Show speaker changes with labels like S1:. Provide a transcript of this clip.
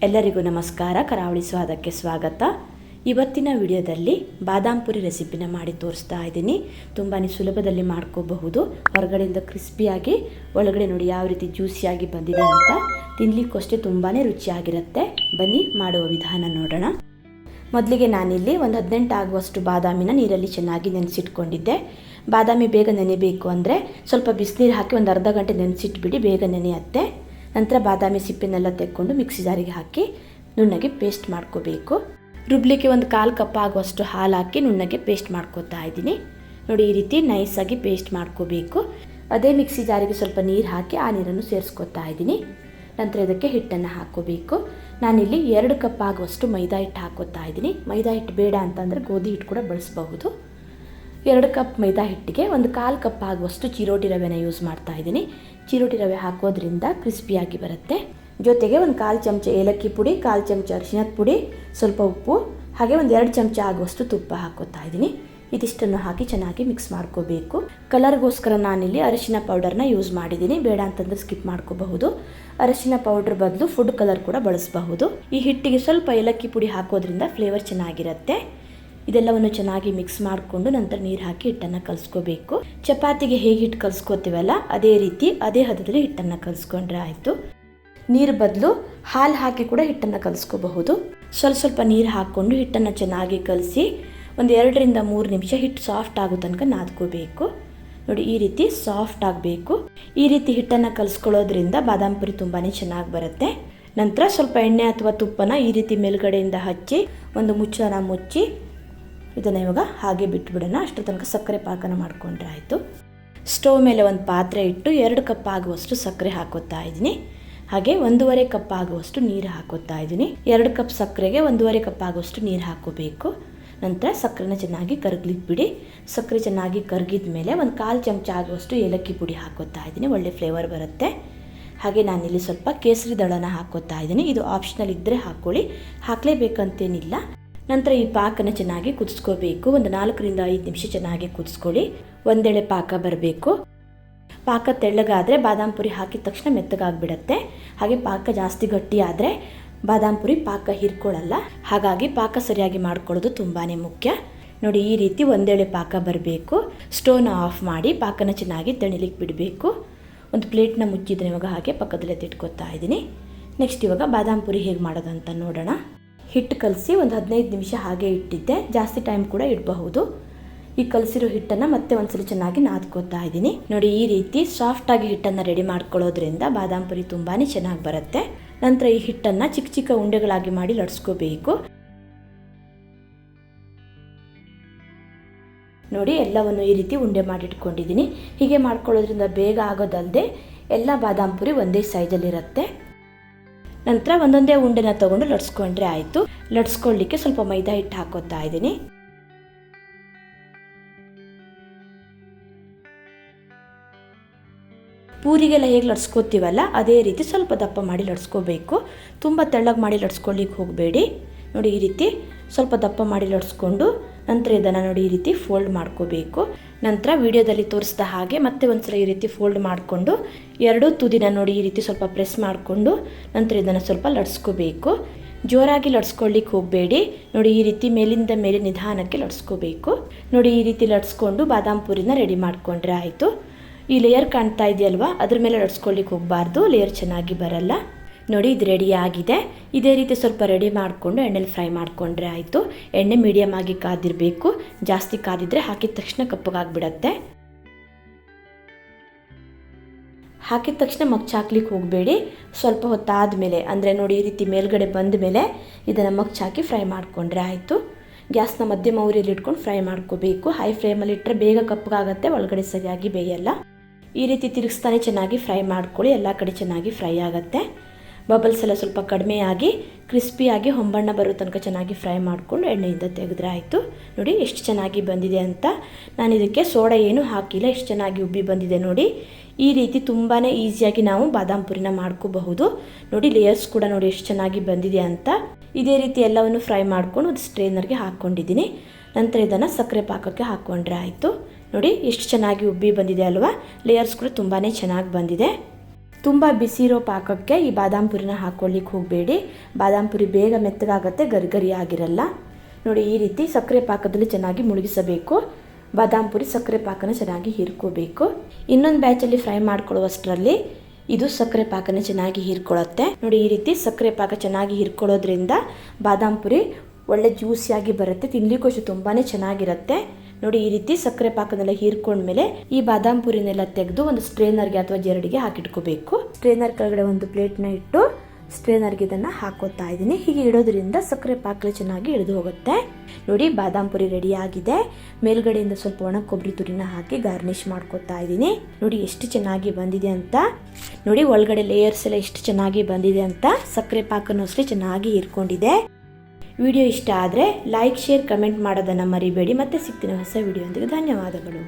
S1: ಎಲ್ಲರಿಗೂ ನಮಸ್ಕಾರ. ಕರಾವಳಿ ಸ್ವಾದಕ್ಕೆ ಸ್ವಾಗತ. ಇವತ್ತಿನ ವಿಡಿಯೋದಲ್ಲಿ ಬಾದಾಮ್ ಪುರಿ ರೆಸಿಪಿನ ಮಾಡಿ ತೋರಿಸ್ತಾ ಇದ್ದೀನಿ. ತುಂಬಾ ಸುಲಭದಲ್ಲಿ ಮಾಡ್ಕೋಬಹುದು. ಹೊರಗಡೆಯಿಂದ ಕ್ರಿಸ್ಪಿಯಾಗಿ, ಒಳಗಡೆ ನೋಡಿ ಯಾವ ರೀತಿ ಜ್ಯೂಸಿಯಾಗಿ ಬಂದಿದೆ ಅಂತ. ತಿನ್ನಲಿಕ್ಕೂ ಅಷ್ಟೇ ತುಂಬಾ ರುಚಿಯಾಗಿರುತ್ತೆ. ಬನ್ನಿ ಮಾಡುವ ವಿಧಾನ ನೋಡೋಣ. ಮೊದಲಿಗೆ ನಾನಿಲ್ಲಿ ಒಂದು 18 ಆಗುವಷ್ಟು ಬಾದಾಮಿನ ನೀರಲ್ಲಿ ಚೆನ್ನಾಗಿ ನೆನೆಸಿಟ್ಕೊಂಡಿದ್ದೆ. ಬಾದಾಮಿ ಬೇಗ ನೆನೆಯಬೇಕು ಅಂದರೆ ಸ್ವಲ್ಪ ಬಿಸಿನೀರು ಹಾಕಿ ಒಂದು ಅರ್ಧ ಗಂಟೆ ನೆನೆಸಿಟ್ಬಿಡಿ, ಬೇಗ ನೆನೆಯುತ್ತೆ. ನಂತರ ಬಾದಾಮಿ ಸಿಪ್ಪೆನೆಲ್ಲ ತೆಕ್ಕೊಂಡು ಮಿಕ್ಸಿ ಜಾರಿಗೆ ಹಾಕಿ ನುಣ್ಣಗೆ ಪೇಸ್ಟ್ ಮಾಡ್ಕೋಬೇಕು. ರುಬ್ಲಿಕ್ಕೆ ಒಂದು 1/4 ಕಪ್ ಆಗುವಷ್ಟು ಹಾಲು ಹಾಕಿ ನುಣ್ಣಗೆ ಪೇಸ್ಟ್ ಮಾಡ್ಕೋತಾ ಇದ್ದೀನಿ. ನೋಡಿ, ಈ ರೀತಿ ನೈಸಾಗಿ ಪೇಸ್ಟ್ ಮಾಡ್ಕೋಬೇಕು. ಅದೇ ಮಿಕ್ಸಿ ಜಾರಿಗೆ ಸ್ವಲ್ಪ ನೀರು ಹಾಕಿ ಆ ನೀರನ್ನು ಸೇರಿಸ್ಕೊತಾ ಇದ್ದೀನಿ. ನಂತರ ಇದಕ್ಕೆ ಹಿಟ್ಟನ್ನು ಹಾಕ್ಕೋಬೇಕು. ನಾನಿಲ್ಲಿ 2 ಕಪ್ ಆಗುವಷ್ಟು ಮೈದಾ ಹಿಟ್ಟು ಹಾಕೋತಾ ಇದ್ದೀನಿ. ಮೈದಾ ಹಿಟ್ಟು ಬೇಡ ಅಂತಂದರೆ ಗೋಧಿ ಹಿಟ್ಟು ಕೂಡ ಬಳಸಬಹುದು. 2 ಕಪ್ ಮೈದಾ ಹಿಟ್ಟಿಗೆ ಒಂದು 1/4 ಕಪ್ ಆಗುವಷ್ಟು ಚಿರೋಟಿ ರವೆನ ಯೂಸ್ ಮಾಡ್ತಾ ಇದ್ದೀನಿ. ಚಿರೋಟಿ ರವೆ ಹಾಕೋದ್ರಿಂದ ಕ್ರಿಸ್ಪಿಯಾಗಿ ಬರುತ್ತೆ. ಜೊತೆಗೆ ಒಂದು 1/4 ಚಮಚ ಏಲಕ್ಕಿ ಪುಡಿ, 1/4 ಚಮಚ ಅರಿಶಿಣದ ಪುಡಿ, ಸ್ವಲ್ಪ ಉಪ್ಪು, ಹಾಗೆ ಒಂದು 2 ಚಮಚ ಆಗುವಷ್ಟು ತುಪ್ಪ ಹಾಕೋತಾ ಇದ್ದೀನಿ. ಇದಿಷ್ಟನ್ನು ಹಾಕಿ ಚೆನ್ನಾಗಿ ಮಿಕ್ಸ್ ಮಾಡ್ಕೋಬೇಕು. ಕಲರ್ಗೋಸ್ಕರ ನಾನಿಲ್ಲಿ ಅರಿಶಿನ ಪೌಡರ್ನ ಯೂಸ್ ಮಾಡಿದ್ದೀನಿ. ಬೇಡ ಅಂತಂದರೆ ಸ್ಕಿಪ್ ಮಾಡ್ಕೋಬಹುದು. ಅರಿಶಿನ ಪೌಡರ್ ಬದಲು ಫುಡ್ ಕಲರ್ ಕೂಡ ಬಳಸಬಹುದು. ಈ ಹಿಟ್ಟಿಗೆ ಸ್ವಲ್ಪ ಏಲಕ್ಕಿ ಪುಡಿ ಹಾಕೋದ್ರಿಂದ ಫ್ಲೇವರ್ ಚೆನ್ನಾಗಿರುತ್ತೆ. ಇದೆಲ್ಲವನ್ನು ಚೆನ್ನಾಗಿ ಮಿಕ್ಸ್ ಮಾಡಿಕೊಂಡು ನಂತರ ನೀರು ಹಾಕಿ ಹಿಟ್ಟನ್ನು ಕಲಿಸ್ಕೋಬೇಕು. ಚಪಾತಿಗೆ ಹೇಗೆ ಹಿಟ್ಟು ಕಲಿಸ್ಕೋತೀವಲ್ಲ ಅದೇ ರೀತಿ ಅದೇ ಹದದಲ್ಲಿ ಹಿಟ್ಟನ್ನು ಕಲಿಸ್ಕೊಂಡ್ರೆ ಆಯಿತು. ನೀರು ಬದಲು ಹಾಲು ಹಾಕಿ ಕೂಡ ಹಿಟ್ಟನ್ನು ಕಲಿಸ್ಕೋಬಹುದು. ಸ್ವಲ್ಪ ನೀರು ಹಾಕ್ಕೊಂಡು ಹಿಟ್ಟನ್ನು ಚೆನ್ನಾಗಿ ಕಲಸಿ ಒಂದು 2ರಿಂದ 3 ನಿಮಿಷ ಹಿಟ್ಟು ಸಾಫ್ಟ್ ಆಗೋ ತನಕ ನಾದ್ಕೋಬೇಕು. ನೋಡಿ, ಈ ರೀತಿ ಸಾಫ್ಟ್ ಆಗಬೇಕು. ಈ ರೀತಿ ಹಿಟ್ಟನ್ನು ಕಲಿಸ್ಕೊಳ್ಳೋದ್ರಿಂದ ಬಾದಾಮ್ ಪುರಿ ತುಂಬಾ ಚೆನ್ನಾಗಿ ಬರುತ್ತೆ. ನಂತರ ಸ್ವಲ್ಪ ಎಣ್ಣೆ ಅಥವಾ ತುಪ್ಪನ ಈ ರೀತಿ ಮೇಲ್ಗಡೆಯಿಂದ ಹಚ್ಚಿ ಒಂದು ಮುಚ್ಚಳನ ಮುಚ್ಚಿ ಇದನ್ನು ಇವಾಗ ಹಾಗೆ ಬಿಟ್ಬಿಡೋಣ. ಅಷ್ಟರ ತನಕ ಸಕ್ಕರೆ ಪಾಕನ ಮಾಡಿಕೊಂಡ್ರೆ ಆಯಿತು. ಸ್ಟವ್ ಮೇಲೆ ಒಂದು ಪಾತ್ರೆ ಇಟ್ಟು 2 ಕಪ್ ಆಗುವಷ್ಟು ಸಕ್ಕರೆ ಹಾಕೋತಾ ಇದ್ದೀನಿ. ಹಾಗೆ 1.5 ಕಪ್ ಆಗುವಷ್ಟು ನೀರು ಹಾಕೋತಾ ಇದ್ದೀನಿ. 2 ಕಪ್ ಸಕ್ಕರೆಗೆ 1.5 ಕಪ್ ಆಗುವಷ್ಟು ನೀರು ಹಾಕೋಬೇಕು. ನಂತರ ಸಕ್ಕರೆನ ಚೆನ್ನಾಗಿ ಕರಗ್ಲಿಕ್ಕೆ ಬಿಡಿ. ಸಕ್ಕರೆ ಚೆನ್ನಾಗಿ ಕರಗಿದ ಮೇಲೆ ಒಂದು 1/4 ಚಮಚ ಆಗುವಷ್ಟು ಏಲಕ್ಕಿ ಪುಡಿ ಹಾಕೋತಾ ಇದ್ದೀನಿ. ಒಳ್ಳೆ ಫ್ಲೇವರ್ ಬರುತ್ತೆ. ಹಾಗೆ ನಾನಿಲ್ಲಿ ಸ್ವಲ್ಪ ಕೇಸರಿ ದಳನ ಹಾಕೋತಾ ಇದ್ದೀನಿ. ಇದು ಆಪ್ಷನಲ್ ಇದ್ದರೆ ಹಾಕ್ಕೊಳ್ಳಿ, ಹಾಕಲೇಬೇಕಂತೇನಿಲ್ಲ. ನಂತರ ಈ ಪಾಕನ ಚೆನ್ನಾಗಿ ಕುದಿಸ್ಕೋಬೇಕು. ಒಂದು 4ರಿಂದ 5 ನಿಮಿಷ ಚೆನ್ನಾಗಿ ಕುದಿಸ್ಕೊಳ್ಳಿ. ಒಂದೆಳೆ ಪಾಕ ಬರಬೇಕು. ಪಾಕ ತೆಳ್ಳಗಾದರೆ ಬಾದಾಮ್ ಪುರಿ ಹಾಕಿದ ತಕ್ಷಣ ಮೆತ್ತಗಾಗ್ಬಿಡತ್ತೆ. ಹಾಗೆ ಪಾಕ ಜಾಸ್ತಿ ಗಟ್ಟಿ ಆದರೆ ಬಾದಾಮ್ ಪುರಿ ಪಾಕ ಹೀರ್ಕೊಳ್ಳಲ್ಲ. ಹಾಗಾಗಿ ಪಾಕ ಸರಿಯಾಗಿ ಮಾಡ್ಕೊಳ್ಳೋದು ತುಂಬಾ ಮುಖ್ಯ. ನೋಡಿ, ಈ ರೀತಿ ಒಂದೆಳೆ ಪಾಕ ಬರಬೇಕು. ಸ್ಟವ್ನ ಆಫ್ ಮಾಡಿ ಪಾಕನ ಚೆನ್ನಾಗಿ ತಣಿಲಿಕ್ಕೆ ಬಿಡಬೇಕು. ಒಂದು ಪ್ಲೇಟ್ನ ಮುಚ್ಚಿದ್ರೆ ಇವಾಗ ಹಾಗೆ ಪಕ್ಕದಲ್ಲೇ ತಿಟ್ಕೋತಾ ಇದ್ದೀನಿ. ನೆಕ್ಸ್ಟ್ ಇವಾಗ ಬಾದಾಮ್ ಪುರಿ ಹೇಗೆ ಮಾಡೋದು ಅಂತ ನೋಡೋಣ. ಹಿಟ್ಟು ಕಲಸಿ ಒಂದು 15 ನಿಮಿಷ ಹಾಗೆ ಇಟ್ಟಿದ್ದೆ. ಜಾಸ್ತಿ ಟೈಮ್ ಕೂಡ ಇಡಬಹುದು. ಈ ಕಲಸಿರೋ ಹಿಟ್ಟನ್ನು ಮತ್ತೆ ಒಂದ್ಸಲ ಚೆನ್ನಾಗಿ ನಾದ್ಕೋತಾ ಇದ್ದೀನಿ. ನೋಡಿ, ಈ ರೀತಿ ಸಾಫ್ಟಾಗಿ ಹಿಟ್ಟನ್ನು ರೆಡಿ ಮಾಡ್ಕೊಳ್ಳೋದ್ರಿಂದ ಬಾದಾಮ್ ಪುರಿ ತುಂಬಾ ಚೆನ್ನಾಗಿ ಬರುತ್ತೆ. ನಂತರ ಈ ಹಿಟ್ಟನ್ನು ಚಿಕ್ಕ ಚಿಕ್ಕ ಉಂಡೆಗಳಾಗಿ ಮಾಡಿ ಲಟ್ಸ್ಕೋಬೇಕು. ನೋಡಿ, ಎಲ್ಲವನ್ನು ಈ ರೀತಿ ಉಂಡೆ ಮಾಡಿಟ್ಕೊಂಡಿದ್ದೀನಿ. ಹೀಗೆ ಮಾಡ್ಕೊಳ್ಳೋದ್ರಿಂದ ಬೇಗ ಆಗೋದಲ್ಲದೆ ಎಲ್ಲ ಬಾದಾಮ್ ಪುರಿ ಒಂದೇ ಸೈಜಲ್ಲಿರುತ್ತೆ. ನಂತರ ಒಂದೊಂದೇ ಉಂಡೆನ ತಗೊಂಡು ಲಟ್ಸ್ಕೊಂಡ್ರೆ ಆಯಿತು. ಲಟ್ಸ್ಕೊಳ್ಳಿಕ್ಕೆ ಸ್ವಲ್ಪ ಮೈದಾ ಹಿಟ್ಟು ಹಾಕೋತಾ ಇದ್ದೀನಿ. ಪೂರಿಗೆಲ್ಲ ಹೇಗೆ ಲಟ್ಸ್ಕೋತೀವಲ್ಲ ಅದೇ ರೀತಿ ಸ್ವಲ್ಪ ದಪ್ಪ ಮಾಡಿ ಲಟ್ಸ್ಕೋಬೇಕು. ತುಂಬ ತೆಳ್ಳಗೆ ಮಾಡಿ ಲಟ್ಸ್ಕೊಳ್ಳಿಕ್ಕೆ ಹೋಗಬೇಡಿ. ನೋಡಿ, ಈ ರೀತಿ ಸ್ವಲ್ಪ ದಪ್ಪ ಮಾಡಿ ಲಟ್ಸ್ಕೊಂಡು ನಂತರ ಇದನ್ನು ನೋಡಿ ಈ ರೀತಿ ಫೋಲ್ಡ್ ಮಾಡ್ಕೋಬೇಕು. ನಂತರ ವಿಡಿಯೋದಲ್ಲಿ ತೋರಿಸಿದ ಹಾಗೆ ಮತ್ತೆ ಒಂದ್ಸಲ ಈ ರೀತಿ ಫೋಲ್ಡ್ ಮಾಡಿಕೊಂಡು 2 ತುದಿನ ನೋಡಿ ಈ ರೀತಿ ಸ್ವಲ್ಪ ಪ್ರೆಸ್ ಮಾಡಿಕೊಂಡು ನಂತರ ಇದನ್ನು ಸ್ವಲ್ಪ ಲಟ್ಸ್ಕೋಬೇಕು. ಜೋರಾಗಿ ಲಟ್ಸ್ಕೊಳ್ಳಿಕ್ಕೆ ಹೋಗಬೇಡಿ. ನೋಡಿ, ಈ ರೀತಿ ಮೇಲಿಂದ ಮೇಲೆ ನಿಧಾನಕ್ಕೆ ಲಟ್ಸ್ಕೋಬೇಕು. ನೋಡಿ, ಈ ರೀತಿ ಲಟ್ಸ್ಕೊಂಡು ಬಾದಾಮ್ ಪುರಿನ ರೆಡಿ ಮಾಡಿಕೊಂಡ್ರೆ ಆಯಿತು. ಈ ಲೇಯರ್ ಕಾಣ್ತಾ ಇದೆಯಲ್ವಾ, ಅದ್ರ ಮೇಲೆ ಲಟ್ಸ್ಕೊಳ್ಳಿಕ್ಕೆ ಹೋಗಬಾರ್ದು, ಲೇಯರ್ ಚೆನ್ನಾಗಿ ಬರಲ್ಲ. ನೋಡಿ, ಇದು ರೆಡಿ ಆಗಿದೆ. ಇದೇ ರೀತಿ ಸ್ವಲ್ಪ ರೆಡಿ ಮಾಡಿಕೊಂಡು ಎಣ್ಣೆಲಿ ಫ್ರೈ ಮಾಡಿಕೊಂಡ್ರೆ ಆಯಿತು. ಎಣ್ಣೆ ಮೀಡಿಯಮ್ ಆಗಿ ಕಾದಿರಬೇಕು. ಜಾಸ್ತಿ ಕಾದಿದ್ರೆ ಹಾಕಿದ ತಕ್ಷಣ ಕಪ್ಪಗಾಗ್ಬಿಡತ್ತೆ. ಹಾಕಿದ ತಕ್ಷಣ ಮಗ್ಚಾಕ್ಲಿಕ್ಕೆ ಹೋಗಬೇಡಿ. ಸ್ವಲ್ಪ ಹೊತ್ತಾದ ಮೇಲೆ ಅಂದರೆ ನೋಡಿ ಈ ರೀತಿ ಮೇಲ್ಗಡೆ ಬಂದ ಮೇಲೆ ಇದನ್ನು ಮಗ್ಚಾಕಿ ಫ್ರೈ ಮಾಡಿಕೊಂಡ್ರೆ ಆಯಿತು. ಗ್ಯಾಸ್ನ ಮಧ್ಯಮ ಉರಿಯಲ್ಲಿ ಇಟ್ಕೊಂಡು ಫ್ರೈ ಮಾಡ್ಕೋಬೇಕು. ಹೈ ಫ್ಲೇಮಲ್ಲಿ ಇಟ್ಟರೆ ಬೇಗ ಕಪ್ಪಗಾಗತ್ತೆ, ಒಳಗಡೆ ಸರಿಯಾಗಿ ಬೇಯಲ್ಲ. ಈ ರೀತಿ ತಿರುಗಿಸ್ತಾನೆ ಚೆನ್ನಾಗಿ ಫ್ರೈ ಮಾಡ್ಕೊಳ್ಳಿ. ಎಲ್ಲ ಕಡೆ ಚೆನ್ನಾಗಿ ಫ್ರೈ ಆಗುತ್ತೆ. ಬಬಲ್ಸ್ ಎಲ್ಲ ಸ್ವಲ್ಪ ಕಡಿಮೆಯಾಗಿ ಕ್ರಿಸ್ಪಿಯಾಗಿ ಹೊಂಬಣ್ಣ ಬರೋ ತನಕ ಚೆನ್ನಾಗಿ ಫ್ರೈ ಮಾಡಿಕೊಂಡು ಎಣ್ಣೆಯಿಂದ ತೆಗೆದ್ರೆ ಆಯಿತು. ನೋಡಿ, ಎಷ್ಟು ಚೆನ್ನಾಗಿ ಬಂದಿದೆ ಅಂತ. ನಾನು ಇದಕ್ಕೆ ಸೋಡಾ ಏನೂ ಹಾಕಿಲ್ಲ, ಎಷ್ಟು ಚೆನ್ನಾಗಿ ಉಬ್ಬಿ ಬಂದಿದೆ ನೋಡಿ. ಈ ರೀತಿ ತುಂಬಾ ಈಸಿಯಾಗಿ ನಾವು ಬಾದಾಮ್ ಪುರಿನ ಮಾಡ್ಕೋಬಹುದು. ನೋಡಿ, ಲೇಯರ್ಸ್ ಕೂಡ ನೋಡಿ ಎಷ್ಟು ಚೆನ್ನಾಗಿ ಬಂದಿದೆ ಅಂತ. ಇದೇ ರೀತಿ ಎಲ್ಲವನ್ನು ಫ್ರೈ ಮಾಡ್ಕೊಂಡು ಒಂದು ಸ್ಟ್ರೈನರ್ಗೆ ಹಾಕ್ಕೊಂಡಿದ್ದೀನಿ. ನಂತರ ಇದನ್ನು ಸಕ್ಕರೆ ಪಾಕಕ್ಕೆ ಹಾಕ್ಕೊಂಡ್ರೆ ಆಯಿತು. ನೋಡಿ, ಎಷ್ಟು ಚೆನ್ನಾಗಿ ಉಬ್ಬಿ ಬಂದಿದೆ ಅಲ್ವಾ. ಲೇಯರ್ಸ್ ಕೂಡ ತುಂಬಾ ಚೆನ್ನಾಗಿ ಬಂದಿದೆ. ತುಂಬ ಬಿಸಿ ಇರೋ ಪಾಕಕ್ಕೆ ಈ ಬಾದಾಮ್ ಪುರಿನ ಹಾಕ್ಕೊಳ್ಳಿಕ್ಕೆ ಹೋಗಬೇಡಿ. ಬಾದಾಮ್ ಪುರಿ ಬೇಗ ಮೆತ್ತಗಾಗತ್ತೆ, ಗರಿಗರಿ ಆಗಿರಲ್ಲ. ನೋಡಿ, ಈ ರೀತಿ ಸಕ್ಕರೆ ಪಾಕದಲ್ಲಿ ಚೆನ್ನಾಗಿ ಮುಳುಗಿಸಬೇಕು. ಬಾದಾಮ್ ಪುರಿ ಸಕ್ಕರೆ ಪಾಕನ ಚೆನ್ನಾಗಿ ಹೀರ್ಕೋಬೇಕು. ಇನ್ನೊಂದು ಬ್ಯಾಚಲ್ಲಿ ಫ್ರೈ ಮಾಡ್ಕೊಳ್ಳುವಷ್ಟರಲ್ಲಿ ಇದು ಸಕ್ಕರೆ ಪಾಕನ ಚೆನ್ನಾಗಿ ಹೀರ್ಕೊಳ್ಳುತ್ತೆ. ನೋಡಿ, ಈ ರೀತಿ ಸಕ್ಕರೆ ಪಾಕ ಚೆನ್ನಾಗಿ ಹೀರ್ಕೊಳ್ಳೋದ್ರಿಂದ ಬಾದಾಮ್ ಪುರಿ ಒಳ್ಳೆ ಜ್ಯೂಸಿಯಾಗಿ ಬರುತ್ತೆ, ತಿನ್ನಲಿಕ್ಕೂ ಅಷ್ಟು ತುಂಬಾ ಚೆನ್ನಾಗಿರುತ್ತೆ. ನೋಡಿ, ಈ ರೀತಿ ಸಕ್ಕರೆ ಪಾಕನೆಲ್ಲ ಹೀರ್ಕೊಂಡ್ಮೇಲೆ ಈ ಬಾದಾಮ್ ಪುರಿನೆಲ್ಲ ತೆಗೆದು ಒಂದು ಸ್ಟ್ರೇನರ್ಗೆ ಅಥವಾ ಜರಡಿಗೆ ಹಾಕಿಟ್ಕೋಬೇಕು. ಸ್ಟ್ರೇನರ್ ಕೆಳಗಡೆ ಒಂದು ಪ್ಲೇಟ್ನ ಇಟ್ಟು ಸ್ಟ್ರೇನರ್ಗೆ ಇದನ್ನು ಹಾಕೋತಾ ಇದ್ದೀನಿ. ಹೀಗೆ ಇಡೋದ್ರಿಂದ ಸಕ್ಕರೆ ಪಾಕ ಚೆನ್ನಾಗಿ ಇಳಿದು ಹೋಗುತ್ತೆ. ನೋಡಿ, ಬಾದಾಮ್ ಪುರಿ ರೆಡಿ ಆಗಿದೆ. ಮೇಲ್ಗಡೆಯಿಂದ ಸ್ವಲ್ಪ ಒಣ ಕೊಬ್ಬರಿ ತುರಿನ ಹಾಕಿ ಗಾರ್ನಿಷ್ ಮಾಡ್ಕೋತಾ ಇದ್ದೀನಿ. ನೋಡಿ ಎಷ್ಟು ಚೆನ್ನಾಗಿ ಬಂದಿದೆ ಅಂತ. ನೋಡಿ, ಒಳಗಡೆ ಲೇಯರ್ಸ್ ಎಲ್ಲ ಎಷ್ಟು ಚೆನ್ನಾಗಿ ಬಂದಿದೆ ಅಂತ. ಸಕ್ಕರೆ ಪಾಕನೂ ಅಷ್ಟೇ ಚೆನ್ನಾಗಿ ಹೀರ್ಕೊಂಡಿದೆ. ವಿಡಿಯೋ ಇಷ್ಟ ಆದರೆ ಲೈಕ್, ಶೇರ್, ಕಮೆಂಟ್ ಮಾಡೋದನ್ನು ಮರಿಬೇಡಿ. ಮತ್ತೆ ಸಿಗ್ತೀನಿ ಹೊಸ ವಿಡಿಯೋ ಒಂದಿಗೆ. ಧನ್ಯವಾದಗಳು.